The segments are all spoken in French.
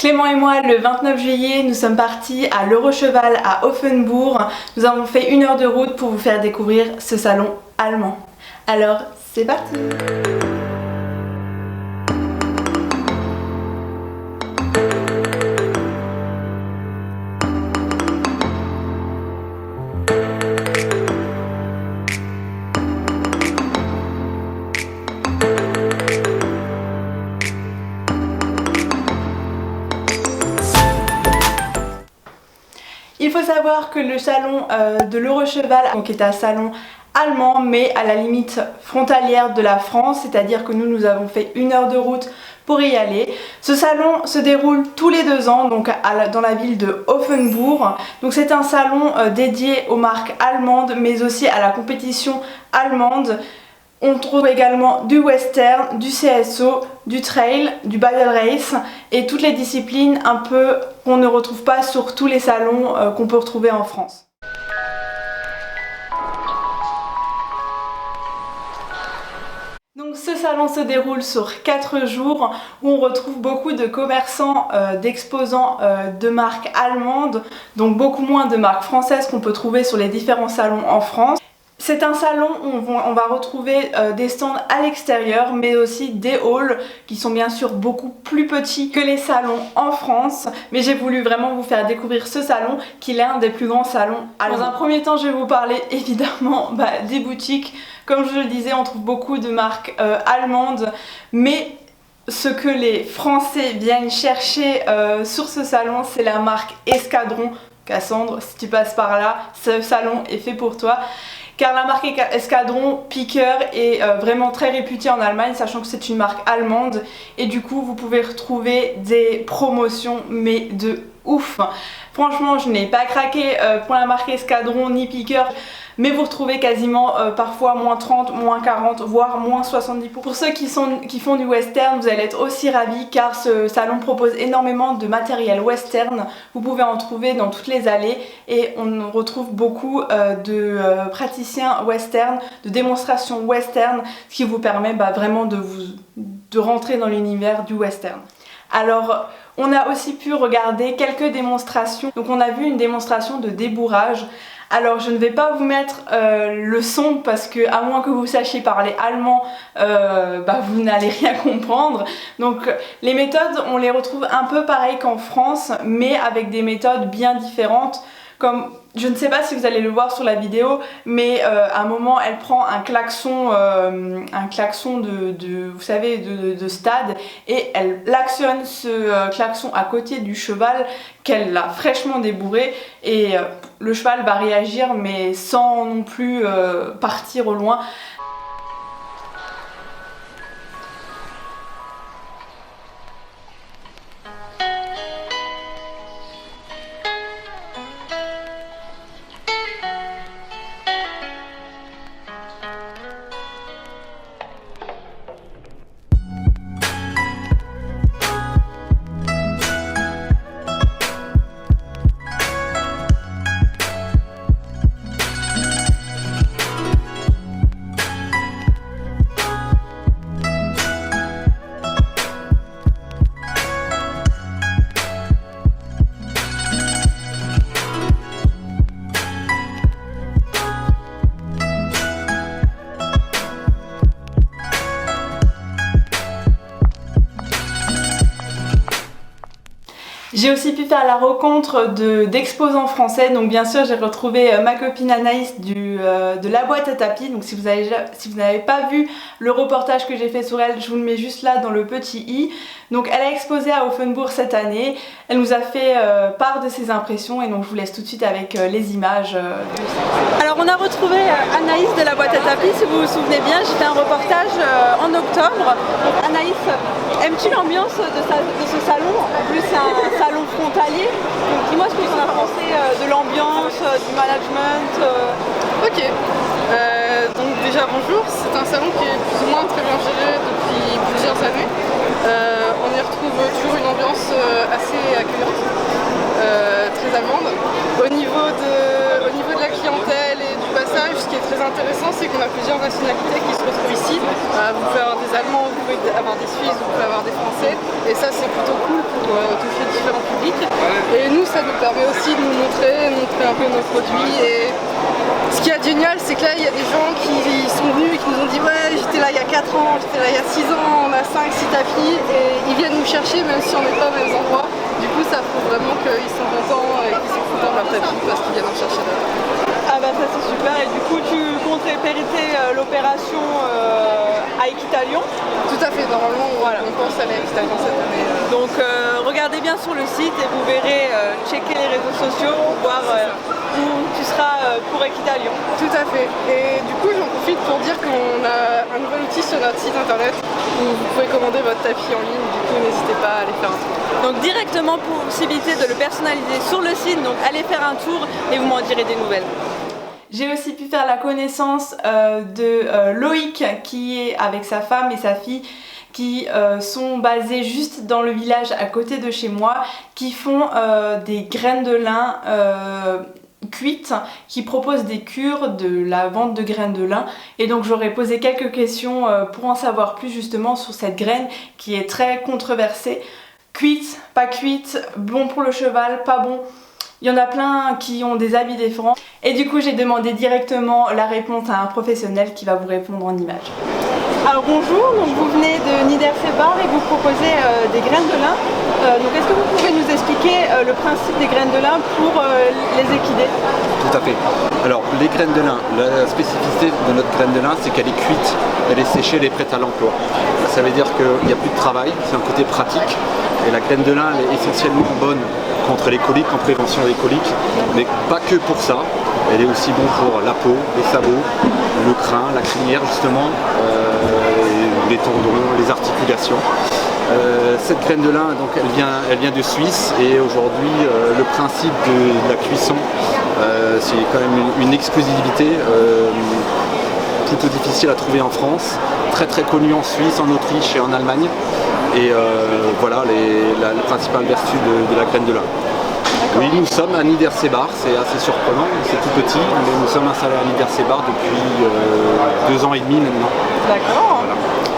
Clément et moi, le 29 juillet, nous sommes partis à l'Eurocheval à Offenbourg. Nous avons fait 1 heure de route pour vous faire découvrir ce salon allemand. Alors, c'est parti! Il faut savoir que le salon de l'Eurocheval est un salon allemand mais à la limite frontalière de la France, c'est-à-dire que nous avons fait 1 heure de route pour y aller. Ce salon se déroule tous les 2 ans donc dans la ville de Offenbourg. Donc c'est un salon dédié aux marques allemandes mais aussi à la compétition allemande. On trouve également du western, du CSO, du trail, du battle race et toutes les disciplines un peu qu'on ne retrouve pas sur tous les salons qu'on peut retrouver en France. Donc ce salon se déroule sur 4 jours où on retrouve beaucoup de commerçants, d'exposants de marques allemandes, donc beaucoup moins de marques françaises qu'on peut trouver sur les différents salons en France. C'est un salon où on va retrouver des stands à l'extérieur mais aussi des halls qui sont bien sûr beaucoup plus petits que les salons en France, mais j'ai voulu vraiment vous faire découvrir ce salon qui est l'un des plus grands salons allemands. Dans un premier temps, je vais vous parler évidemment des boutiques. Comme je le disais, on trouve beaucoup de marques allemandes, mais ce que les Français viennent chercher sur ce salon, c'est la marque Escadron. Cassandre, si tu passes par là, ce salon est fait pour toi. Car la marque Escadron Piqueur est vraiment très réputée en Allemagne, sachant que c'est une marque allemande et du coup vous pouvez retrouver des promotions mais de ouf. Franchement, je n'ai pas craqué pour la marque Escadron ni Piqueur, mais vous retrouvez quasiment parfois moins 30, moins 40, voire moins 70%. Pour ceux qui font du western, vous allez être aussi ravis car ce salon propose énormément de matériel western. Vous pouvez en trouver dans toutes les allées et on retrouve beaucoup de praticiens western, de démonstrations western, ce qui vous permet vraiment de rentrer dans l'univers du western. Alors, on a aussi pu regarder quelques démonstrations. Donc on a vu une démonstration de débourrage. Alors je ne vais pas vous mettre le son parce que à moins que vous sachiez parler allemand, vous n'allez rien comprendre. Donc les méthodes, on les retrouve un peu pareil qu'en France, mais avec des méthodes bien différentes. Comme, je ne sais pas si vous allez le voir sur la vidéo, mais à un moment elle prend un klaxon vous savez, de stade et elle actionne ce klaxon à côté du cheval qu'elle a fraîchement débourré et le cheval va réagir mais sans non plus partir au loin. J'ai aussi pu faire la rencontre d'exposants français, donc bien sûr j'ai retrouvé ma copine Anaïs de la boîte à tapis. Donc si vous n'avez pas vu le reportage que j'ai fait sur elle, je vous le mets juste là dans le petit i. Donc elle a exposé à Offenbourg cette année, elle nous a fait part de ses impressions et donc je vous laisse tout de suite avec les images. Alors on a retrouvé Anaïs de la boîte à tapis, si vous vous souvenez bien, j'ai fait un reportage en octobre. Donc Anaïs, aimes-tu l'ambiance de ce salon? En plus c'est un salon frontalier, donc dis-moi ce que tu en as pensé de l'ambiance, du management. Ok, donc déjà bonjour, c'est un salon qui est plus ou moins très bien géré depuis plusieurs années. On y retrouve toujours une ambiance assez accueillante, très allemande. Au niveau de la clientèle et du passage, ce qui est très intéressant, c'est qu'on a plusieurs nationalités qui se retrouvent ici. vous pouvez avoir des Allemands, vous pouvez avoir des Suisses, vous pouvez avoir des Français. Et ça c'est plutôt cool pour toucher différents publics. Et nous ça nous permet aussi de nous montrer un peu nos produits. Et ce qui est génial, c'est que là il y a des gens qui sont venus et qui nous ont dit ouais j'étais là il y a 4 ans, j'étais là il y a 6 ans, on a 5-6 tapis et ils viennent nous chercher même si on n'est pas aux mêmes endroits. Du coup ça prouve vraiment qu'ils sont contents et qu'ils sont contents de leur tapis parce qu'ils viennent en chercher là. Ah bah ça c'est super, et du coup tu comptes répéter l'opération à Equitalion? Tout à fait, normalement on pense aller à Equitalion cette année. Donc regardez bien sur le site et vous verrez, checker les réseaux sociaux pour voir où tu seras pour Equitalion. Tout à fait, et du coup j'en profite pour dire qu'on a un nouvel outil sur notre site internet où vous pouvez commander votre tapis en ligne, du coup n'hésitez pas à aller faire un tour. Donc directement possibilité de le personnaliser sur le site, donc allez faire un tour et vous m'en direz des nouvelles. J'ai aussi pu faire la connaissance de Loïc qui est avec sa femme et sa fille qui sont basés juste dans le village à côté de chez moi, qui font des graines de lin cuites, qui proposent des cures, de la vente de graines de lin. Et donc j'aurais posé quelques questions pour en savoir plus justement sur cette graine qui est très controversée. Cuite, pas cuite, bon pour le cheval, pas bon. Il y en a plein qui ont des avis différents. Et du coup, j'ai demandé directement la réponse à un professionnel qui va vous répondre en images. Alors bonjour, donc vous venez de Niedersebar et vous proposez des graines de lin. Donc est-ce que vous pouvez nous expliquer le principe des graines de lin pour les équidés? Tout à fait. Alors les graines de lin, la spécificité de notre graine de lin, c'est qu'elle est cuite, elle est séchée, elle est prête à l'emploi. Ça veut dire qu'il n'y a plus de travail, c'est un côté pratique. Et la graine de lin, elle est essentiellement bonne contre les coliques, en prévention des coliques, mais pas que pour ça. Elle est aussi bonne pour la peau, les sabots, le crin, la crinière justement, les tendons, les articulations. Cette graine de lin, donc, elle vient de Suisse, et aujourd'hui le principe de la cuisson, c'est quand même une exclusivité plutôt difficile à trouver en France, très très connue en Suisse, en Autriche et en Allemagne. Et voilà la principale vertu de la graine de lin. Oui, nous sommes à Niedersebar, c'est assez surprenant, c'est tout petit, mais nous sommes installés à Niedersebar depuis 2 ans et demi maintenant. D'accord. Voilà.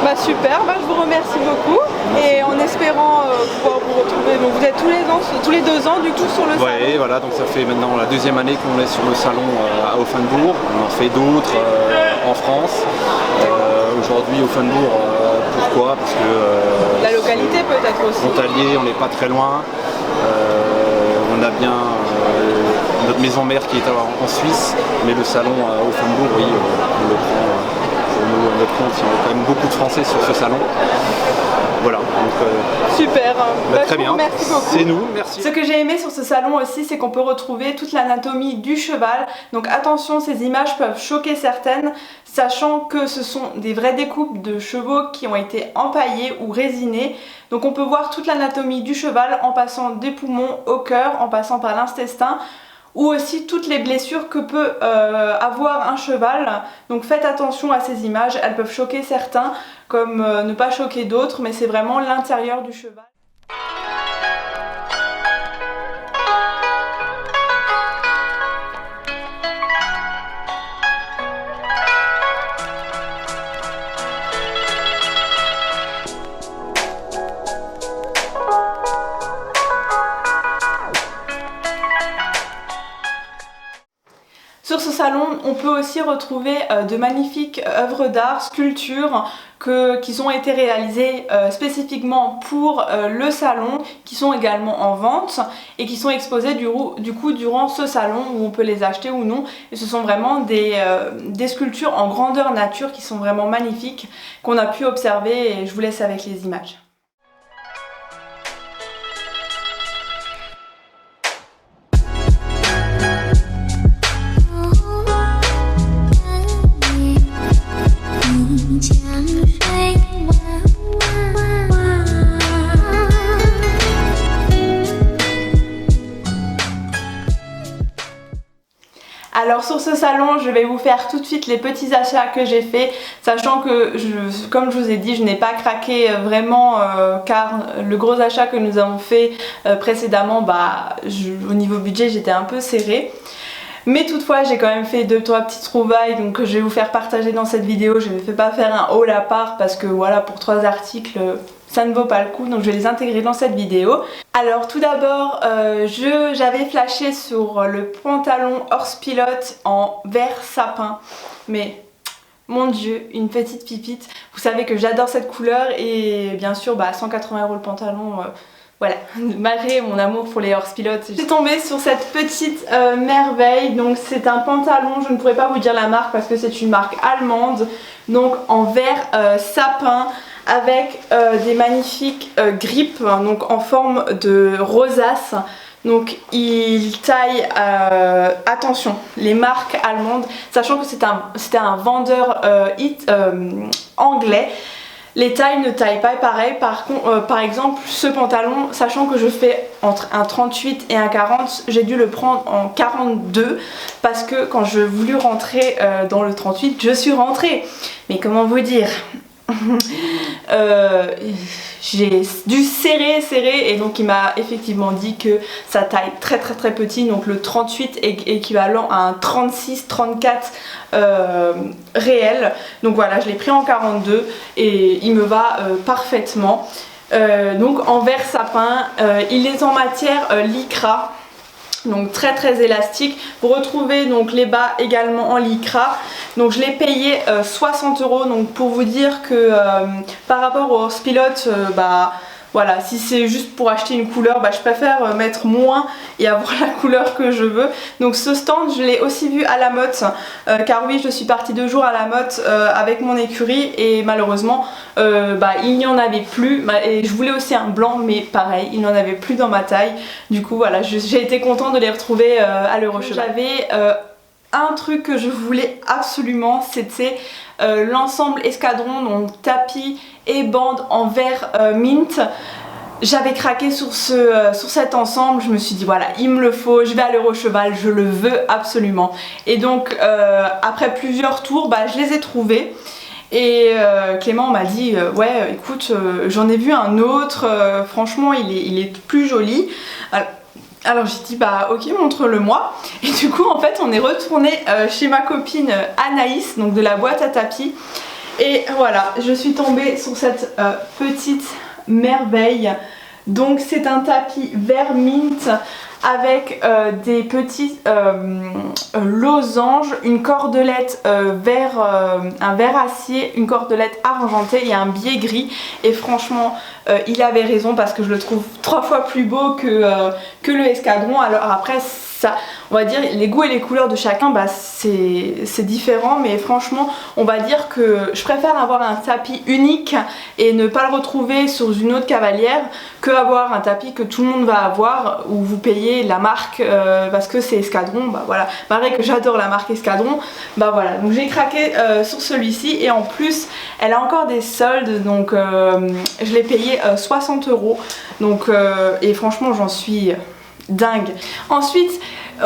Bah super, bah je vous remercie beaucoup. Merci. Et en espérant pouvoir vous retrouver, donc vous êtes tous les 2 ans du coup sur le salon. Oui, voilà, donc ça fait maintenant la 2e année qu'on est sur le salon à Offenbourg. On en fait d'autres en France. Aujourd'hui Offenbourg, pourquoi? Parce que la localité peut-être aussi. Frontalier, on n'est pas très loin. On a bien notre maison mère qui est en Suisse, mais le salon à Offenbourg, oui, on le prend pour notre compte. Il y a quand même beaucoup de Français sur ce salon. Voilà, donc super, très bien, merci beaucoup. C'est nous, merci. Ce que j'ai aimé sur ce salon aussi, c'est qu'on peut retrouver toute l'anatomie du cheval. Donc attention, ces images peuvent choquer certaines, sachant que ce sont des vraies découpes de chevaux qui ont été empaillés ou résinés. Donc on peut voir toute l'anatomie du cheval en passant des poumons au cœur, en passant par l'intestin, ou aussi toutes les blessures que peut avoir un cheval. Donc faites attention à ces images, elles peuvent choquer certains comme ne pas choquer d'autres, mais c'est vraiment l'intérieur du cheval. Sur ce salon, on peut aussi retrouver de magnifiques œuvres d'art, sculptures qui ont été réalisées spécifiquement pour le salon, qui sont également en vente et qui sont exposées du coup durant ce salon où on peut les acheter ou non. Et ce sont vraiment des sculptures en grandeur nature qui sont vraiment magnifiques, qu'on a pu observer, et je vous laisse avec les images. Alors sur ce salon, je vais vous faire tout de suite les petits achats que j'ai fait, sachant que, comme je vous ai dit, je n'ai pas craqué vraiment car le gros achat que nous avons fait précédemment, au niveau budget, j'étais un peu serrée. Mais toutefois j'ai quand même fait 2-3 petites trouvailles donc que je vais vous faire partager dans cette vidéo. Je ne vais pas faire un haul à part parce que voilà, pour 3 articles ça ne vaut pas le coup, donc je vais les intégrer dans cette vidéo. Alors tout d'abord j'avais flashé sur le pantalon Horse Pilot en vert sapin, mais mon dieu, une petite pipite. Vous savez que j'adore cette couleur et bien sûr 180 € le pantalon, voilà, malgré mon amour pour les Horse Pilot. J'ai tombé sur cette petite merveille, donc c'est un pantalon, je ne pourrais pas vous dire la marque parce que c'est une marque allemande, donc en vert sapin avec des magnifiques grippes, donc en forme de rosace. Donc il taille, attention, les marques allemandes, sachant que c'était un vendeur anglais. Les tailles ne taillent pas pareil. Par exemple, ce pantalon, sachant que je fais entre un 38 et un 40, j'ai dû le prendre en 42 parce que quand je voulus rentrer dans le 38, je suis rentrée. Mais comment vous dire j'ai dû serrer et donc il m'a effectivement dit que sa taille très petit, donc le 38 est équivalent à un 36-34 réel. Donc voilà, je l'ai pris en 42 et il me va parfaitement. Donc en vert sapin, il est en matière lycra. Donc très élastique. Vous retrouvez donc les bas également en lycra. Donc je l'ai payé 60 €. Donc pour vous dire que par rapport au Horse Pilot, voilà, si c'est juste pour acheter une couleur, je préfère mettre moins et avoir la couleur que je veux. Donc ce stand, je l'ai aussi vu à la Motte, car oui, je suis partie 2 jours à la Motte avec mon écurie et malheureusement, il n'y en avait plus. Et je voulais aussi un blanc, mais pareil, il n'en avait plus dans ma taille. Du coup, voilà, j'ai été contente de les retrouver à l'Eurocheval. J'avais un truc que je voulais absolument, c'était l'ensemble escadron, donc tapis et bande en vert mint. J'avais craqué sur cet ensemble, je me suis dit voilà, il me le faut, je vais à l'Eurocheval, je le veux absolument. Et donc après plusieurs tours, je les ai trouvés. Et Clément m'a dit ouais écoute, j'en ai vu un autre, franchement il est plus joli. Alors j'ai dit ok, montre-le moi. Et du coup en fait on est retourné chez ma copine Anaïs, donc de la boîte à tapis. Et voilà, je suis tombée sur cette petite merveille. Donc c'est un tapis vert mint avec des petits losanges, une cordelette un vert acier, une cordelette argentée et un biais gris. Et franchement il avait raison parce que je le trouve 3 fois plus beau que le escadron. Alors après ça, on va dire les goûts et les couleurs de chacun, c'est différent, mais franchement on va dire que je préfère avoir un tapis unique et ne pas le retrouver sur une autre cavalière que avoir un tapis que tout le monde va avoir où vous payez la marque parce que c'est escadron. Voilà, malgré que j'adore la marque escadron, voilà, donc j'ai craqué sur celui-ci et en plus elle a encore des soldes, donc je l'ai payé 60 €, donc et franchement j'en suis dingue. Ensuite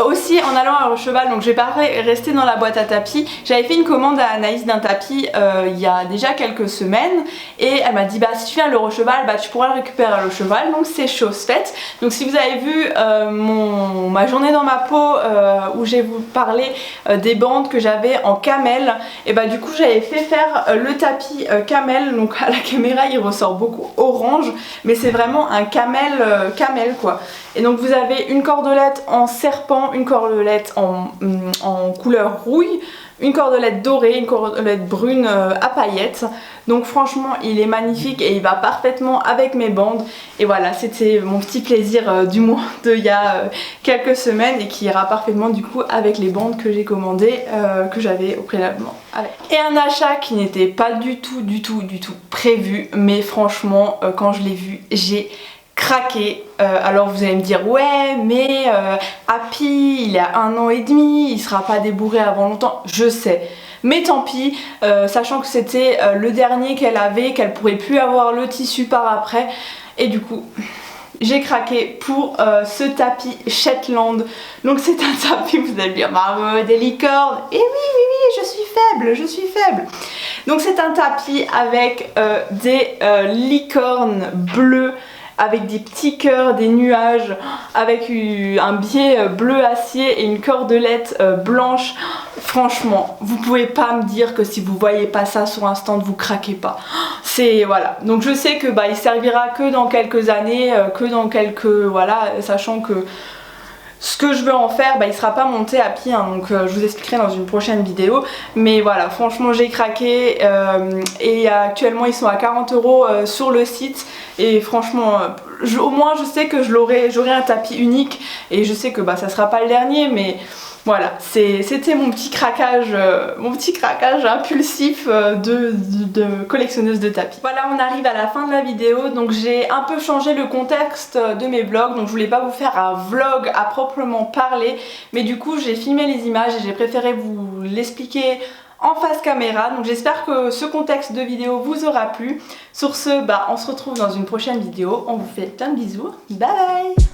aussi en allant à l'Eurocheval, donc je vais pas rester dans la boîte à tapis, j'avais fait une commande à Anaïs d'un tapis il y a déjà quelques semaines et elle m'a dit si tu viens à l'Eurocheval tu pourras le récupérer à l'Eurocheval, donc c'est chose faite. Donc si vous avez vu ma journée dans ma peau où j'ai vous parlé des bandes que j'avais en camel, et du coup j'avais fait faire le tapis camel, donc à la caméra il ressort beaucoup orange mais c'est vraiment un camel quoi. Et donc vous avez une cordelette en serpent, une cordelette en couleur rouille, une cordelette dorée, une cordelette brune à paillettes. Donc franchement il est magnifique et il va parfaitement avec mes bandes. Et voilà, c'était mon petit plaisir du mois d'il y a quelques semaines et qui ira parfaitement du coup avec les bandes que j'ai commandées, que j'avais au préalablement avec. Et un achat qui n'était pas du tout prévu, mais franchement quand je l'ai vu j'ai craqué. Alors vous allez me dire ouais mais Happy il a 1 an et demi, il sera pas débourré avant longtemps, je sais, mais tant pis, sachant que c'était le dernier qu'elle avait, qu'elle pourrait plus avoir le tissu par après, et du coup j'ai craqué pour ce tapis Shetland. Donc c'est un tapis, vous allez me dire des licornes, et oui je suis faible. Donc c'est un tapis avec des licornes bleues avec des petits cœurs, des nuages, avec un biais bleu acier et une cordelette blanche. Franchement, vous pouvez pas me dire que si vous voyez pas ça sur un stand, vous craquez pas. C'est voilà. Donc je sais que il servira que dans quelques années, que dans quelques voilà, sachant que ce que je veux en faire, il sera pas monté à pied, hein, donc je vous expliquerai dans une prochaine vidéo. Mais voilà, franchement j'ai craqué et actuellement ils sont à 40 € sur le site. Et franchement, au moins je sais que j'aurai un tapis unique et je sais que ça sera pas le dernier, mais voilà, c'était mon petit craquage impulsif de collectionneuse de tapis. Voilà, on arrive à la fin de la vidéo, donc j'ai un peu changé le contexte de mes vlogs, donc je voulais pas vous faire un vlog à proprement parler, mais du coup j'ai filmé les images et j'ai préféré vous l'expliquer en face caméra. Donc j'espère que ce contexte de vidéo vous aura plu. Sur ce, on se retrouve dans une prochaine vidéo. On vous fait plein de bisous. Bye bye.